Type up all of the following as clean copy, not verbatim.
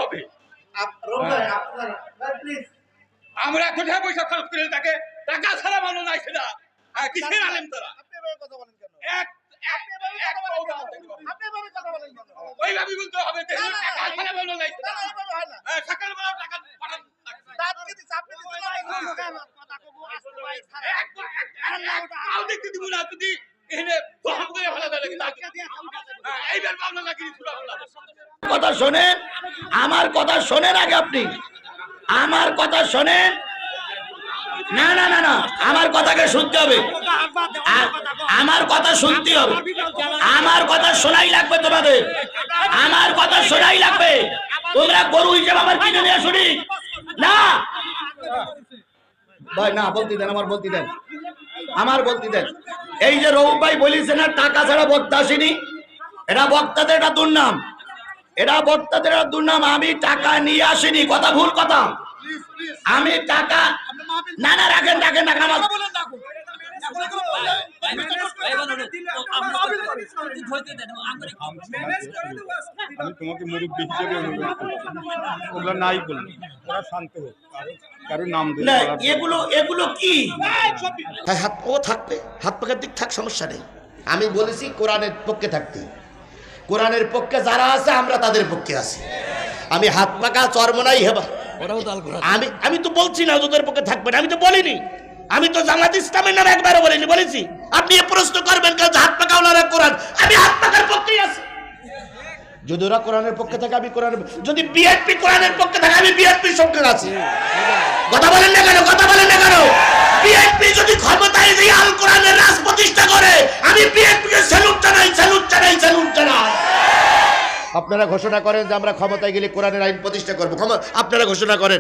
হবে আমরা কোথায় পয়সা খরচ করে তাকে টাকা ছাড়া মানুষ নাই সেটা কিসের আলেম তারা ওইভাবে বলতে হবে টাকা ছাড়া মানুষ নাই সকালবেলা টাকা দেখতে দিব না যদি কথা শোনেন, আমার কথা শোনেন আগে আপনি আমার কথা শোনেন। না না না না, আমার কথাকে শুনতে হবে, আমার কথা শুনতে হবে, আমার কথা শোনাই লাগবে তোমাদের, আমার কথা শোনাই লাগবে। তোমরা গরু হিসেবে আমার কিনে নিয়ে শুনি না ভাই, না বলতে দেন, আমার বলতে দেন, আমার বলতে দেন। এই যে রৌফ ভাই বলেছে না টাকা ছাড়া বক্তা আসেনি, এটা বক্তাদের একটা দুর্নাম, এটা বক্তাদের একটা দুর্নাম। আমি টাকা নিয়ে আসিনি, কথা ভুল কথা। আমি টাকা না না রাখেন রাখেন রাখেন আমার আমি তোমাকে মুরব্বী হিসেবে ওগুলো নাই বলবো, ওরা শান্ত হোক, কারো নাম না। এগুলো এগুলো কি হাত ও থাকবে, হাত পাখার দিক থাক, সমস্যা নেই। আমি বলেছি কোরআনের পক্ষে থাকতে, কোরআনের পক্ষে যারা আছে আমরা তাদের পক্ষে আছি। আমি হাত পাকা চরমনাই হেবা, আমি আমি তো বলছি না ওদের পক্ষে থাকবেন, আমি তো বলিনি, আমি তো জামাত ইসলামের নামে একবারও বলিনি। বলেছি আপনি এ প্রশ্ন করবেন কেন হাত পাকা ওনারা কোরআন, আমি হাত পাকার পক্ষেই আছি। যদি ওরা কোরআনের পক্ষে থাকে আমি কোরআনের, যদি বিএনপি কোরআনের পক্ষে থাকে আমি বিএনপির সঙ্গে আছি। কথা বলেন না কেন, কথা বলেন না কেন? বিএনপি যদি ক্ষমতায় দিয়ে আল কোরআনের রাজ প্রতিষ্ঠা করে আমি বিএনপিকে স্যালুট জানাই, স্যালুট জানাই, স্যালুট জানাই। আপনারা ঘোষণা করেন যে আমরা ক্ষমতায় গেলে কোরআনের আইন প্রতিষ্ঠা করব, আপনারা ঘোষণা করেন।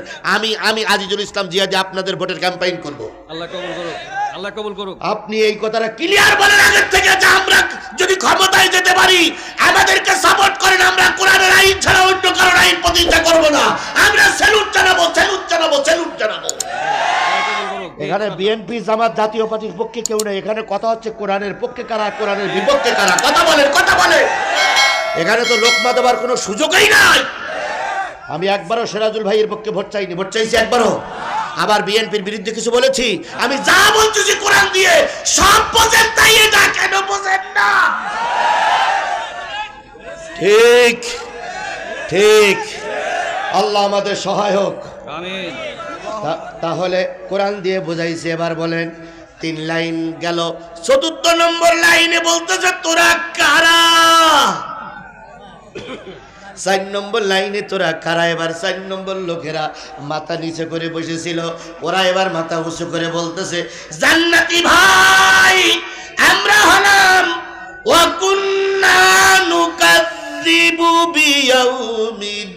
আমি আজিজুল ইসলাম জিহাদি আপনাদের ভোটের ক্যাম্পেইন করব। আল্লাহ কবুল করুক, আল্লাহ কবুল করুক। আপনি এই কথাটা ক্লিয়ার বলেন আগের থেকে যে আমরা যদি ক্ষমতায় যেতে পারি আমাদেরকে সাপোর্ট করেন, আমরা কোরআনের আইন ছাড়া অন্য কারণ আইন প্রতিষ্ঠা করব না, আমরা স্যালুট জানাবো, স্যালুট জানাবো, স্যালুট জানাবো। এখানে বিএনপি জামাত জাতীয় পার্টির পক্ষে কেউ নেই, এখানে কথা হচ্ছে কোরআনের পক্ষে কারা, কোরআনের বিপক্ষে কারা। কথা বলেন, কথা বলেন। এখানে তো লোকমা দেওয়ার কোনো সুযোগই নাই। আমি একবারও সিরাজুল ভাইয়ের পক্ষে ভোট চাইনি, ভোট চাইছি একবারও। আবার বিএনপির বিরুদ্ধে কিছু বলেছি? আমি যা বলতেছি কোরআন দিয়ে সব বোঝেন, তাই এটা কেন বোঝেন না? ঠিক ঠিক, আল্লাহ আমাদের সহায়ক। আমিন। তাহলে কোরআন দিয়ে বোঝাইছে, এবার বলেন 3 লাইন গেল, 4th নম্বর লাইনে বলতেছে তোরা কারা। 4 নম্বর লাইনে তোরা কারা। এবার 4 নম্বর লোকেরা মাথা নিচে করে বসেছিল, ওরা এবার মাথা উঁচু করে বলতেছে জান্নাতি ভাই আমরা হলাম ওয়া কুন্না নুকাযযিবু বিয়াউমিদ্দিন।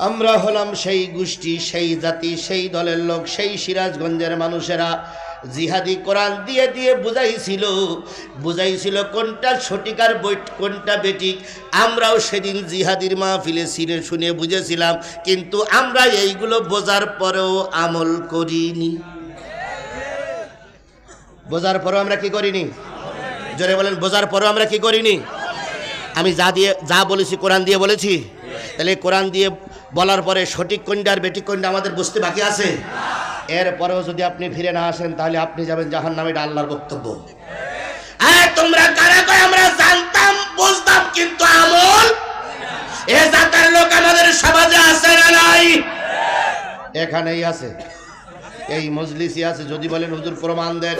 আমরা হলাম সেই গোষ্ঠী, সেই জাতি, সেই দলের লোক, সেই সিরাজগঞ্জের মানুষেরা জিহাদি কোরআন দিয়ে দিয়ে বুঝাইছিল কোনটা সঠিক আর কোনটা বেঠিক। আমরাও সেদিন জিহাদির মাহফিলে সিনে শুনে বুঝেছিলাম, কিন্তু আমরা এইগুলো বোঝার পরেও আমল করিনি। বোঝার পরেও আমরা কি করিনি? জোরে বলেন, বোঝার পরেও আমরা কি করিনি? আমি যা বলেছি কোরআন দিয়ে বলেছি, তাহলে কোরআন দিয়ে বলার পরে সঠিক কোনটা আর বেঠিক কোনটা আমাদের বুঝতে বাকি আছে। এরপরেও যদি আপনি ফিরে না আসেন তাহলে আপনি যাবেন জাহান্নামে, এটা আল্লাহর বক্তব্য। তোমরা কারা কয় আমরা জানতাম বুঝতাম, কিন্তু আমল এ জাতের লোক আমাদের সমাজে আছে না নাই? এখানেই আছে, এই মজলিসই আছে। যদি বলেন হুজুর প্রমাণ দেন,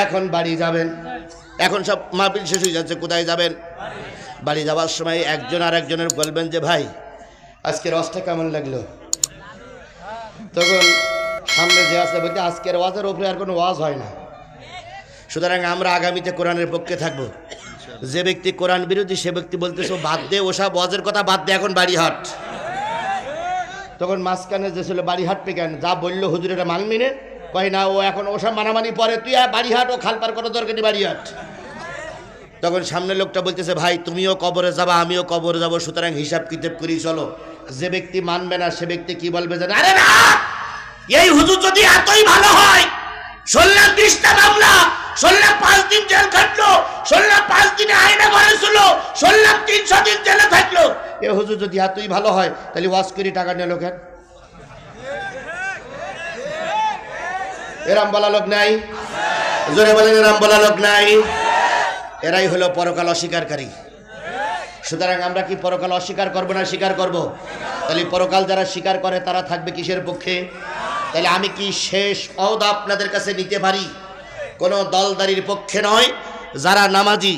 এখন বাড়ি যাবেন, এখন সব মাহফিল শেষ হয়ে যাচ্ছে, কোথায় যাবেন? বাড়ি যাওয়ার সময় একজন আর একজনের বলবেন যে ভাই আজকের ওয়াজটা কেমন লাগলো। তখন সামনে যে আছে বলতে আজকের ওয়াজের উপরে আর কোনো ওয়াজ হয় না, সুতরাং আমরা আগামীতে কোরআনের পক্ষে থাকবো। যে ব্যক্তি কোরআন বিরোধী সে ব্যক্তি বলতেছে বাদ দে, ওসব ওয়াজের কথা বাদ দে, এখন বাড়ি হাট। তখন মাঝখানে যে ছিল বাড়ি হাঁটবে কেন, যা বললো হুজুর এটা মানবি না, কয় না ও এখন ওসব মানামানি পরে, তুই বাড়ি হাট, ও খালপার কোনো দরকার নেই, বাড়ি হাট। তখন সামনের লোকটা বলতেছে ভাই তুমিও কবরে যাবা আমিও কবরে যাবো, সুতরাং হিসাব কিতাব করি চলো। যে ব্যক্তি মানবে না সে ব্যক্তি কি বলবে জানেন? আরে না, এই হুজুর যদি এতই ভালো হয়, 16 20টা মামলা শুনলাম 5 দিন জেল খাটলো, শুনলাম 5 দিনে আয়না ঘরে ছিল, শুনলাম 300 দিন জেলে থাকলো। এ হুজুর যদি এতই ভালো হয় তাহলে ওয়াজ করে টাকা নিল কেন? এরাম বলা লোক নাই? জোরে বলেন এরাম বলা লোক নাই? এরাই হলো পরকাল অস্বীকারী। সুতরাং আমরা কি পরকাল অস্বীকার করবো না স্বীকার করব? তাহলে পরকাল যারা স্বীকার করে তারা থাকবে কিসের পক্ষে? তাহলে আমি কি শেষ ওয়াদা আপনাদের কাছে নিতে পারি? কোনো দলদারির পক্ষে নয়, যারা নামাজি,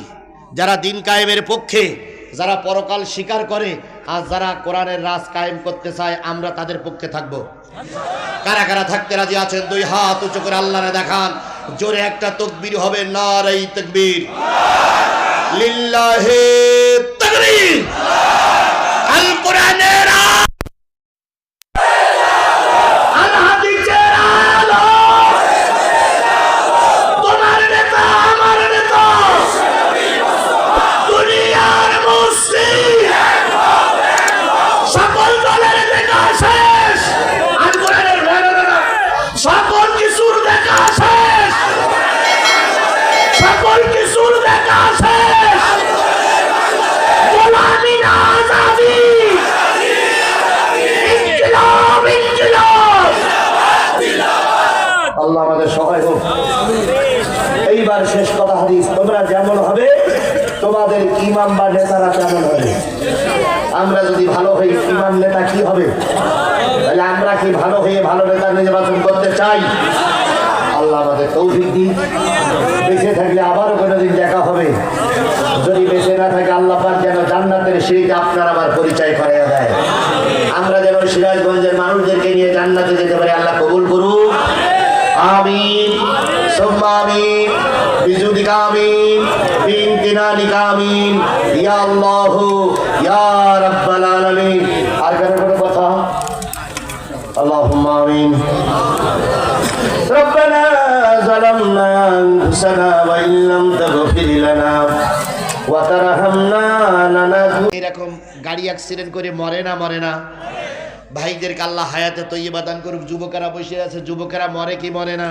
যারা দিন কায়েমের পক্ষে, যারা পরকাল স্বীকার করে আর যারা কোরআনের রাজ কায়েম করতে চায়, আমরা তাদের পক্ষে থাকব। কারা কারা থাকতে রাজি আছেন? 2 হাত উঁচু করে আল্লাহরে দেখান। জোরে একটা তাকবীর হবে, নারে তাকবীর, লিল্লাহি তাকবীর। আল কোরআনের আল হাদিসের আলো, তোমার নেতা আমার নেতা, দুনিয়ার মুসলিম সকল দলের দেখা শেষ, আল কোরআনের সকল কিছুর দেখা শেষ, সকল কিছুর দেখা শেষ। গোলামি না আজাদি, ইনকিলাব ইনকিলাব। আল্লাহ আমাদের সহায় হোক। এইবার শেষ কথা হাদিস, তোমরা যেমন হবে তোমাদের ইমাম বা নেতারা তেমন হবে। আমরা যদি ভালো হই, ইমাম নেতা কি হবে? তাহলে আমরা কি ভালো হয়ে ভালো নেতা নির্বাচন করতে চাই? আল্লাহ আমাদের তৌফিক দিন। বেঁচে থাকলে আবারও কোনোদিন দেখা হবে, যদি বেঁচে না থাকে আল্লাহ পাক যেন জান্নাতের সিঁড়িতে আপনার আমার পরিচয় করিয়ে দেয়। আমরা যেন সিরাজগঞ্জের মানুষদেরকে নিয়ে জান্নাতে যেতে পারি, আল্লাহ কবুল করুন। আমিন সুম্মা আমিন, বিজুদিকা আমিন, বিনতিনানিকা আমিন, ইয়া আল্লাহ ইয়া রাব্বাল আলামিন। আর কোনো কথা? আল্লাহুম্মা আমিন। ربنا ظلمنا أنفسنا وإن لم تغفر لنا وترحمنا لنكونن। এরকম গাড়ি অ্যাক্সিডেন্ট করে মরে না ভাইদেরকে আল্লাহ হায়াতে তৈয়বা দান করুক। যুবকেরা বসে আছে, যুবকেরা মরে কি মরে না?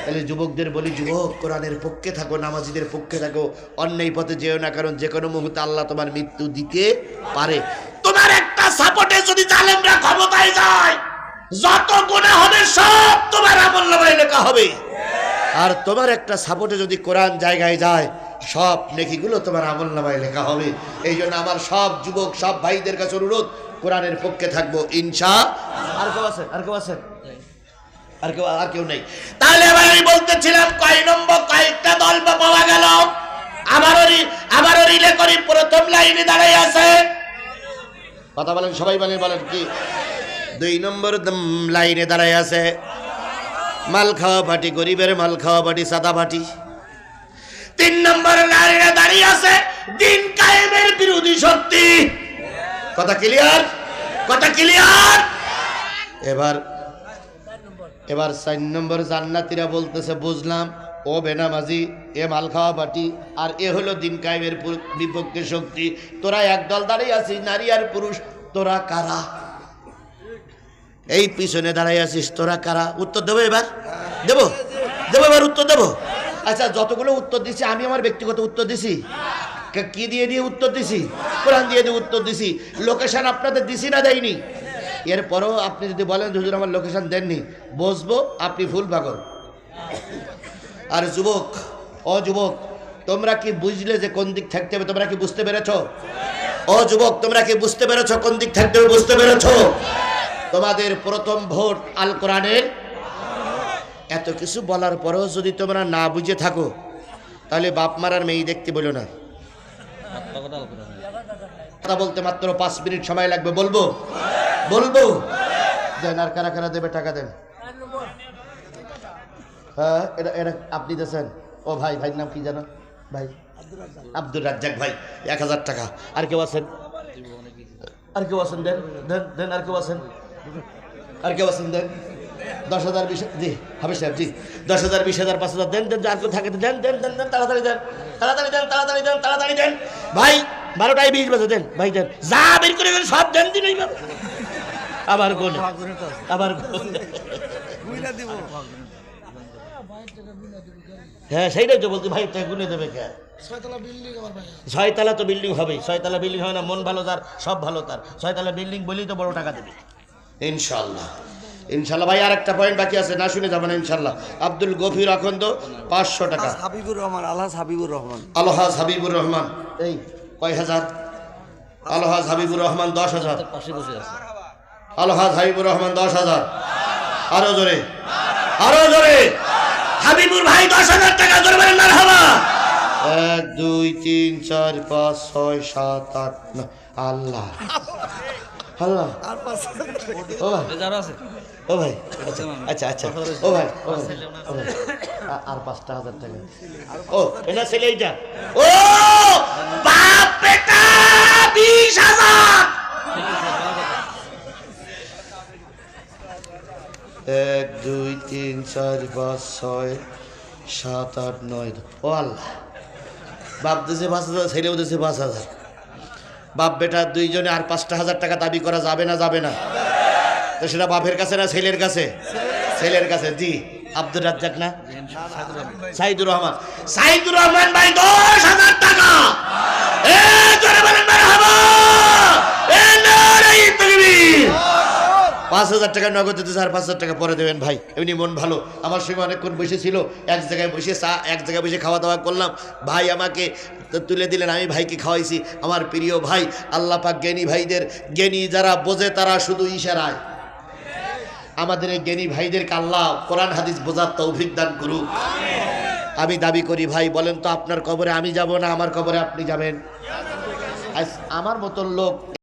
তাহলে যুবকদের বলি, যুবক কোরআনের পক্ষে থাকো, নামাজিদের পক্ষে থাকো, অন্যায় পথে যেও না, কারণ যে কোনো মুহূর্তে আল্লাহ তোমার মৃত্যু দিতে পারে। তোমার একটা সাপোর্টে যদি জালেমরা ক্ষমতায় যায়, যত গুনাহ হবে সব তোমার আমলনামায় লেখা হবে। আর তোমার একটা সাপোর্টে যদি কোরআন জায়গায় যায়, সব নেকিগুলো তোমার আমলনামায় লেখা হবে। এই জন্য আমার সব যুবক, সব ভাইদের কাছে অনুরোধ, কোরআনের পক্ষে থাকবো ইনশাআল্লাহ। আর কেউ আছে? আর কেউ নেই? তাহলে এবার আমি বলতেছিলাম, কয় নম্বর কয়েকটা দল পাওয়া গেল? আমারও রিলে করি প্রথম লাইনে দাঁড়িয়ে আছে। কথা বলেন, সবাই বলেন কি? 2 নম্বর লাইনে দাঁড়ায় আছে মাল খাওয়া পার্টি, গরিবের মাল খাওয়া পার্টি, সাদা পার্টি। 3 নম্বর লাইনে দাঁড়িয়ে আছে দিন কায়েমের বিরোধী শক্তি। কথা ক্লিয়ার? এবার 4 নম্বর জান্নাতীরা বলতেছে, বুঝলাম ও বেনামাজি, এ মাল খাওয়া পার্টি, আর এ হলো দিন কায়েমের বিপক্ষে শক্তি। তোরা একদল দাঁড়িয়ে আছিস, নারী আর পুরুষ, তোরা কারা? এই পিছনে দাঁড়াই আছিস, তোরা কারা? উত্তর দেবো এবার? দেবো এবার উত্তর দেবো? আচ্ছা, যতগুলো উত্তর দিছি আমি আমার ব্যক্তিগত উত্তর দিছি। কি দিয়ে উত্তর দিছি? কোরআন দিয়ে উত্তর দিছি। লোকেশন আপনাদের দিছি না দেয়নি? এরপরও আপনি যদি বলেন হুজুর আমার লোকেশন দেননি, বসবো, আপনি ভুল পাগল। আর যুবক, তোমরা কি বুঝলে যে কোন দিক থাকতে হবে? তোমরা কি বুঝতে পেরেছ? যুবক, তোমরা কি বুঝতে পেরেছ কোন দিক থাকতে হবে? বুঝতে পেরেছ? তোমাদের প্রথম ভোট আল কোরআনের। এত কিছু বলার পরেও যদি তোমরা না বুঝে থাকো, তাহলে বাপ মারার মেয়ে দেখতে বলো না। কথা বলতে মাত্র 5 মিনিট সময় লাগবে। বলবো দেন। আর কারা কারা দেবে? টাকা দেন। হ্যাঁ, এটা আপনি দিয়েছেন? ও ভাইয়ের নাম কি জানো? ভাই আব্দুর রাজ্জাক ভাই, 1000 টাকা। আর কেউ আছেন? দেন। আর কেউ আছেন? দেন। 10,000 20,000 জি হাবিব সাহেব, জি 10,000 20,000 5,000 দেন। আর কেউ থাকে দেন। তাড়াতাড়ি দেন ভাই। 12টায় 20 বাজে দেন ভাই, দেন। যা বের করে সব দেন দিন। আবার হ্যাঁ সেইটাই তো বলছি ভাই, তাই গুনে দেবে কে? 6 তলা তো বিল্ডিং হবেই। 6 তলা বিল্ডিং হয় না, মন ভালো তার, সব ভালো তার। 6 তলা বিল্ডিং বলেই তো বড় টাকা দেবে ইনশাল্লাহ। ইনশাল্লাহ ভাই, আর একটা পয়েন্ট বাকি আছে, না শুনে যাবেন ইনশাল্লাহ। আব্দুল গফির আখন্দ 500 টাকা। হাবিবুর রহমান, আলহাজ হাবিবুর রহমান। আলহাজ হাবিবুর রহমান, এই কয় হাজার? আলহাজ হাবিবুর রহমান 10,000। পাশে বসে আছে। আলহাজ হাবিবুর রহমান 10,000। আরো জোরে, আরো জোরে। হাবিবুর ভাই 10,000 টাকা জোরে বলেন মারহাবা। 1 2 3 4 5 6 7 8 9। আল্লাহ আল্লাহ। ও ভাই, এই যারা আছে ও ভাই, আচ্ছা, আচ্ছা আচ্ছা, ও ভাই, ও ভাই, ও ভাই, আর 5,000 টাকা। ও এটা ছেলে, এইটা। ও বাপ বেটা 20,000। 1 2 3 4 5 6 7 8 9। ও আল্লাহ, বাপ দিয়েছে 5,000, ছেলেও দিয়েছে 5,000। বাপ বেটা দুইজনে আর 5,000 টাকা দাবি করা যাবে না? যাবে না? তো সেটা বাপের কাছে না ছেলের কাছে? ছেলের কাছে। জি, আব্দুর রাজ্জাক না, সাইদুর রহমান। সাইদুর রহমান ভাই 10,000 টাকা। এ জোরে বলেন মারহাবা। এ নারে তাকবীর। 5,000 টাকা নগদ দিতেছে, আর 5,000 টাকা পরে দেবেন ভাই। এমনি মন ভালো, আমার সঙ্গে অনেকক্ষণ বসেছিল, এক জায়গায় বসে চা, এক জায়গায় বসে খাওয়া দাওয়া করলাম। ভাই আমাকে তুলে দিলেন, আমি ভাইকে খাওয়াইছি। আমার প্রিয় ভাই, আল্লাহ পাক জ্ঞানী ভাইদের, জ্ঞানী যারা বোঝে তারা শুধু ইশারায়, আমাদের এই জ্ঞানী ভাইদেরকে আল্লাহ কোরআন হাদিস বোঝার তৌফিক দান করুক। আমি দাবি করি ভাই, বলেন তো আপনার কবরে আমি যাব না আমার কবরে আপনি যাবেন? আমার মতন লোক